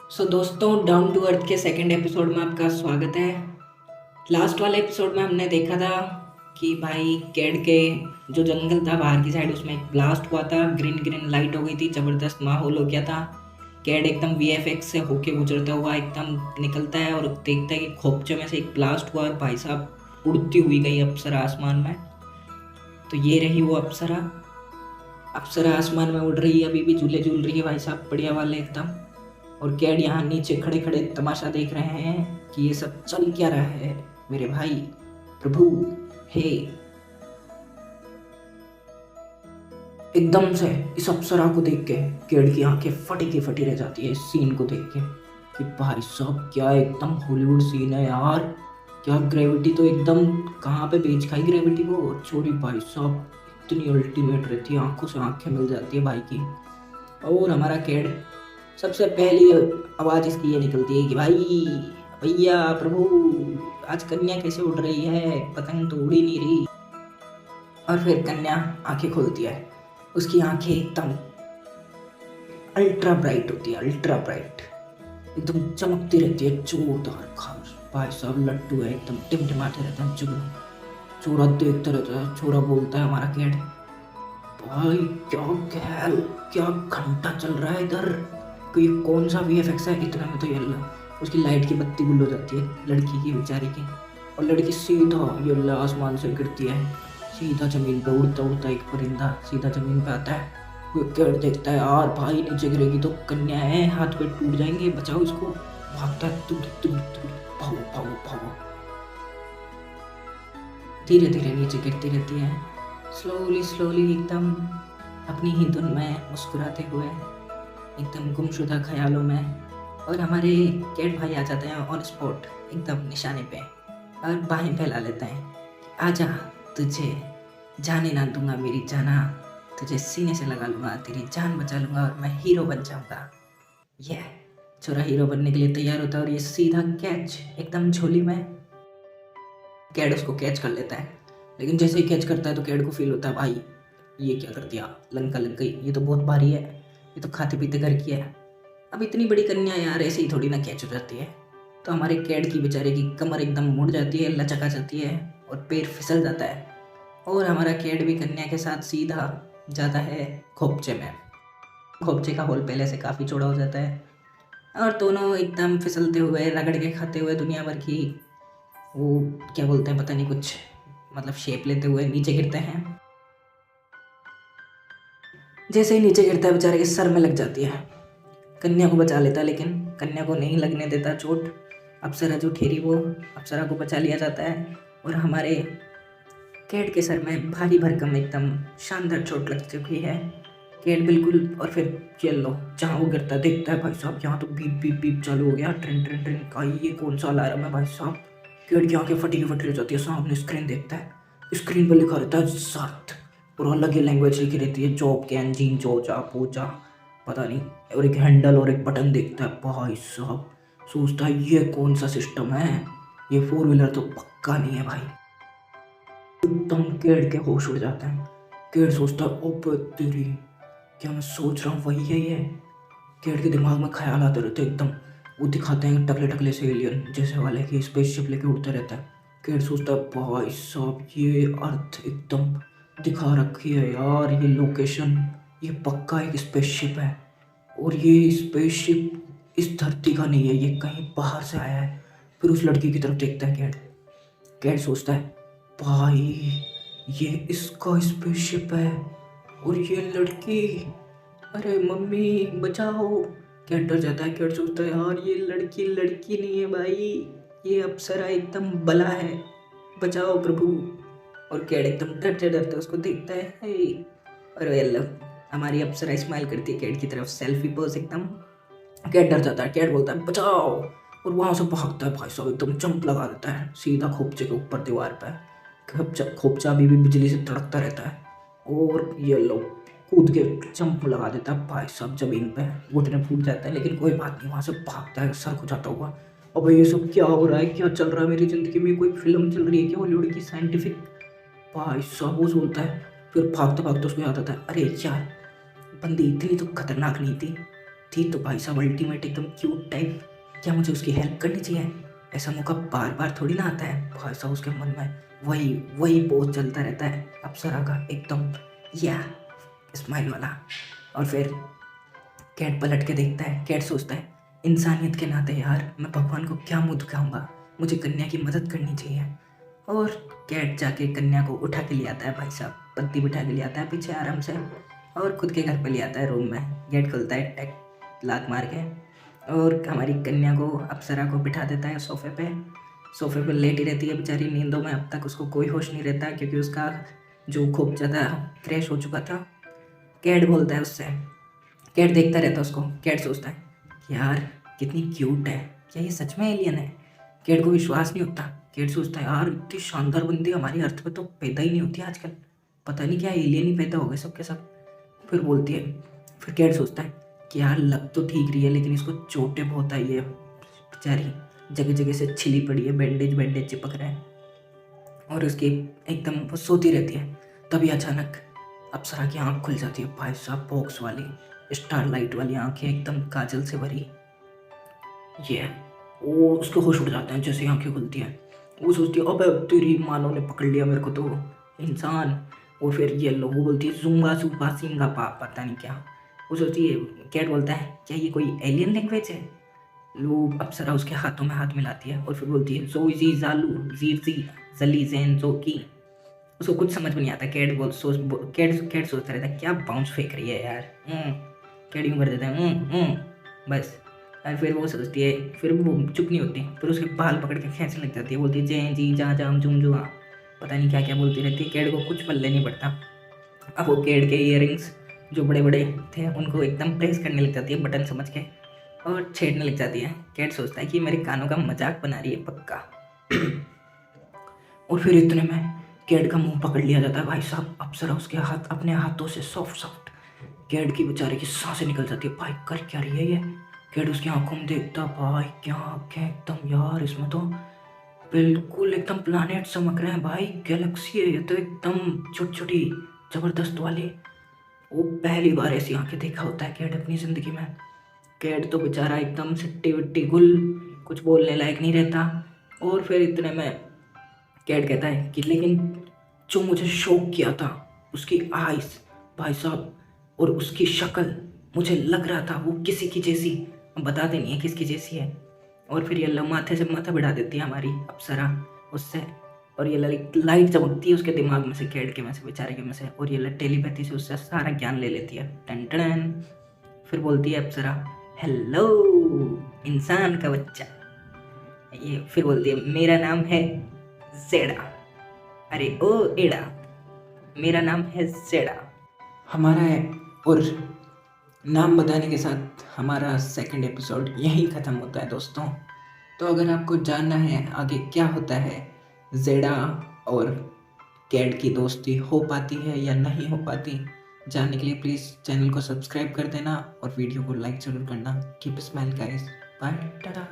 दोस्तों, down to earth के second episode में आपका स्वागत है। लास्ट वाले एपिसोड में हमने देखा था कि भाई कैड के जो जंगल था बाहर की साइड, उसमें एक ब्लास्ट हुआ था। ग्रीन ग्रीन लाइट हो गई थी, ज़बरदस्त माहौल हो गया था। कैड एकदम वीएफएक्स से होके गुजरता हुआ एकदम निकलता है और देखता है कि खोपचे में से एक ब्लास्ट हुआ और भाई साहब उड़ती हुई गई अप्सरा आसमान में। तो ये रही वो अप्सरा। अप्सरा आसमान में उड़ रही है, अभी भी झूले झूल रही है भाई साहब, बढ़िया वाले एकदम। और कैड यहाँ नीचे खड़े खड़े तमाशा देख रहे हैं कि ये सब चल क्या रहा है मेरे भाई। प्रभु हे। एकदम से इस अप्सरा को देख के कैड की आंखें फटी की फटी रह जाती है इस सीन को देख के कि भाई साहब क्या एकदम हॉलीवुड सीन है यार। क्या ग्रेविटी तो एकदम कहाँ पे बेच खाई ग्रेविटी को छोरी भाई साहब। इतनी अल्टीमेट रहती है, आंखों से आंखें मिल जाती है भाई की। और हमारा कैड सबसे पहली आवाज़ इसकी ये निकलती है कि भाई भैया प्रभु, आज कन्या कैसे उड़ रही है, पतंग तो उड़ ही नहीं रही। और फिर कन्या आंखें खोलती है, उसकी आंखें एकदम अल्ट्रा ब्राइट होती है, अल्ट्रा ब्राइट एकदम चमकती रहती है, जोरदार खास। भाई साहब लट्टू है, एकदम टिमटिमाते रहते हैं जुगनू। छोरा देखता रहता है, छोरा बोलता है हमारा कैड, भाई क्या गैल, क्या घंटा चल रहा है इधर, कोई कौन सा वीएफएक्स है। इतना में तो ये उसकी लाइट की बत्ती गुल हो जाती है लड़की की बेचारी की, और लड़की सीधा ये आसमान से गिरती है, सीधा जमीन पे उड़ता उड़ता एक परिंदा सीधा जमीन पे आता है। वो कैड देखता है यार भाई नीचे गिरेगी तो कन्या है, हाथ पे टूट जाएंगे, बचाओ इसको। भागता है, तुड़ तुड़ तुड़, भागो भागो भागो। धीरे धीरे नीचे गिरती रहती है, स्लोली स्लोली एकदम अपनी ही धुन में मुस्कुराते हुए, एकदम गुमशुदा ख्यालों में। और हमारे कैड भाई आ जाते हैं ऑन स्पॉट एकदम निशाने पे, और बाहें फैला लेते हैं, आजा तुझे जाने ना दूंगा मेरी जाना, तुझे सीने से लगा लूंगा, तेरी जान बचा लूंगा और मैं हीरो बन जाऊंगा। ये छोरा हीरो बनने के लिए तैयार होता है और ये सीधा कैच एकदम झोली में। कैड उसको कैच कर लेता है, लेकिन जैसे ही कैच करता है तो कैड को फील होता है भाई ये क्या कर दिया, लंका लग गई, ये तो बहुत भारी है, ये तो खाते पीते घर की है। अब इतनी बड़ी कन्या यार ऐसे ही थोड़ी ना कैच हो जाती है। तो हमारे कैड की बेचारे की कमर एकदम मुड़ जाती है, लचका जाती है और पैर फिसल जाता है। और हमारा कैड भी कन्या के साथ सीधा जाता है खोपचे में। खोपचे का होल पहले से काफ़ी चौड़ा हो जाता है और दोनों एकदम फिसलते हुए रगड़ के खाते हुए दुनिया भर की वो क्या बोलते हैं पता नहीं, कुछ मतलब शेप लेते हुए नीचे गिरते हैं। जैसे ही नीचे गिरता है बेचारे के सर में लग जाती है। कन्या को बचा लेता है लेकिन कन्या को नहीं लगने देता चोट। अप्सरा जो ठेरी वो अप्सरा को बचा लिया जाता है और हमारे कैड के सर में भारी भरकम एकदम शानदार चोट लग चुकी है। कैड बिल्कुल, और फिर चल लो जहाँ वो गिरता देखता है भाई साहब यहाँ तो बीप बीप बीप चालू हो गया, ट्रेन ट्रेन ट्रेन का ये कौन सा अलार्म है भाई साहब। कैड की आंखें फटी की फटी हो जाती है, सामने स्क्रीन देखता है, स्क्रीन पर लिखा रहता है साथ, और अलग ही लैंग्वेज लिखी रहती है, जॉब कैन जीन जोजा पोजा पता नहीं, और एक हैंडल और एक बटन देखता है भाई साहब। सोचता है ये कौन सा सिस्टम है, ये 4 व्हीलर तो पक्का नहीं है भाई। एकदम कैड के होश उड़ जाते हैं। कैड सोचता है ओ तेरी, क्या मैं सोच रहा हूँ वही है ये। कैड के दिमाग में ख्याल आते रहते एकदम, वो दिखाते हैं टकले टकले से एलियन जैसे वाले कि स्पेसशिप लेके उड़ते रहता है। कैड सोचता है भाई साहब ये अर्थ एकदम दिखा रखी है यार, ये लोकेशन, ये पक्का एक स्पेसशिप है और ये स्पेसशिप इस धरती का नहीं है, ये कहीं बाहर से आया है। फिर उस लड़की की तरफ देखता है कैड। कैड सोचता है भाई ये इसका स्पेसशिप है और ये लड़की, अरे मम्मी बचाओ। कैड डर जाता है। कैड सोचता है यार ये लड़की लड़की नहीं है भाई, ये अप्सरा एकदम बला है, बचाओ प्रभु। और कैड एकदम डरते डरते उसको देखता है। हे और हमारी अप्सरा स्माइल करती है कैड की तरफ, सेल्फी पोज एकदम। कैड डर जाता है, कैड बोलता है बचाओ, और वहाँ से भागता है भाई साहब, एकदम जंप लगा देता है सीधा खोपचे के ऊपर दीवार पर। खोपचा अभी भी बिजली से तड़कता रहता है और ये लोग कूद के जंप लगा देता है भाई साहब जमीन पे, घुटने फूट जाता है लेकिन कोई बात नहीं, वहाँ से भागता है सर खुजाता हुआ। अब ये सब क्या हो रहा है, क्या चल रहा है मेरी ज़िंदगी में, कोई फिल्म चल रही है क्या हॉलीवुड की साइंटिफिक। भाई साहब वो बोलता है, फिर भागते भागते उसको याद आता है अरे यार बंदी इतनी तो खतरनाक नहीं थी, थी तो भाई साहब अल्टीमेट एकदम क्यूट टाइप, क्या मुझे उसकी हेल्प करनी चाहिए? ऐसा मौका बार बार थोड़ी ना आता है। भाई साहब उसके मन में वही वही पोज चलता रहता है अप्सरा का, एकदम या स्माइल वाला। और फिर कैट पलट के देखता है, कैट सोचता है इंसानियत के नाते यार मैं भगवान को क्या मुँह दिखाऊंगा, मुझे कन्या की मदद करनी चाहिए। और कैट जाके कन्या को उठा के ले आता है भाई साहब, पत्ती बिठा के ले आता है पीछे आराम से, और खुद के घर पे ले आता है रूम में। गेट खुलता है टैक लात मार के, और हमारी कन्या को अप्सरा को बिठा देता है सोफे पे। सोफे पे लेटी रहती है बेचारी नींदों में, अब तक उसको कोई होश नहीं रहता क्योंकि उसका जो खूब ज़्यादा क्रैश हो चुका था। कैट बोलता है उससे, कैट देखता रहता है उसको। कैट सोचता है यार कितनी क्यूट है, क्या ये सच में एलियन है? कैट को विश्वास नहीं होता। कैट सोचता है यार इतनी शानदार बंदी हमारी अर्थ पे तो पैदा ही नहीं होती आजकल, पता नहीं क्या एलियन ही पैदा हो गए सब के सब। फिर बोलती है, फिर कैट सोचता है कि यार लग तो ठीक रही है लेकिन इसको चोटें बहुत आई है, बेचारी जगह जगह से छिली पड़ी है, बैंडेज बैंडेज चिपक रहे हैं, और उसकी एकदम वो सोती रहती है। तभी अचानक अप्सरा की आँख खुल जाती है भाई साहब, बॉक्स वाली स्टारलाइट वाली आंखें एकदम काजल से भरी। ये वो उसके होश उड़ जाते हैं जैसे ही आंखें खुलती हैं। वो सोचती है अबे तेरी मानो ने पकड़ लिया मेरे को तो, इंसान। और फिर ये लो वो बोलती है जूंगा सूपा सिंगा पा, पता नहीं क्या वो सोचती है। कैट बोलता है क्या ये कोई एलियन लैंग्वेज है? वो अप्सरा उसके हाथों में हाथ मिलाती है और फिर बोलती है जो जी जालू जी जी जली जैन जो की। उसको कुछ समझ में नहीं आता। कैट सोचता रहता है क्या बाउंस फेंक रही है यार, कैट यूँ कर देता है बस। और फिर वो सोचती है, फिर वो चुप नहीं होती, फिर उसके बाल पकड़ के खींचने लग जाती है, बोलती है जय जी जा जाम जुम जुआ, पता नहीं क्या क्या बोलती रहती है। कैट को कुछ पल्ले नहीं पड़ता। अब वो कैट के ईयरिंग्स जो बड़े बड़े थे उनको एकदम प्रेस करने लग जाती है बटन समझ के, और छेड़ने लग जाती है। कैट सोचता है कि मेरे कानों का मजाक बना रही है पक्का। और फिर इतने में कैट का मुंह पकड़ लिया जाता है भाई साहब। अप्सरा उसके हाथ अपने हाथों से सॉफ्ट सॉफ्ट, कैट की बेचारे की सांसें निकल जाती है। भाई कर क्या रही है ये? कैट उसकी आंखों में देखता, भाई क्या आंखें एकदम यार, इसमें तो बिल्कुल एकदम प्लानेट चमक रहे हैं भाई, गैलेक्सी है ये तो एकदम छोटी छोटी जबरदस्त वाली। वो पहली बार ऐसी आंखें देखा होता है कैट अपनी ज़िंदगी में। कैट तो बेचारा एकदम सिट्टी विट्टी गुल, कुछ बोलने लायक नहीं रहता। और फिर इतने में कैट कहता है कि लेकिन जो मुझे शॉक किया था उसकी आइज़ भाई साहब और उसकी शक्ल, मुझे लग रहा था वो किसी की जैसी, बता देनी है किसकी जैसी है। और फिर ये माथे से माथा बढ़ा देती है हमारी अप्सरा उससे, और ये लाइट चमकती है उसके दिमाग में से, कैट के में से, बेचारे के में से, और ये टेलीपैथी से उससे सारा ज्ञान ले लेती है। टन टन। फिर बोलती है अप्सरा हेलो इंसान का बच्चा, ये फिर बोलती है मेरा नाम है जेडा, अरे ओ एडा, मेरा नाम है जेडा। हमारा है, और नाम बताने के साथ हमारा सेकंड एपिसोड यहीं ख़त्म होता है दोस्तों। तो अगर आपको जानना है आगे क्या होता है, जेडा और कैट की दोस्ती हो पाती है या नहीं हो पाती, जानने के लिए प्लीज़ चैनल को सब्सक्राइब कर देना और वीडियो को लाइक ज़रूर करना। Keep smile guys, bye Tata.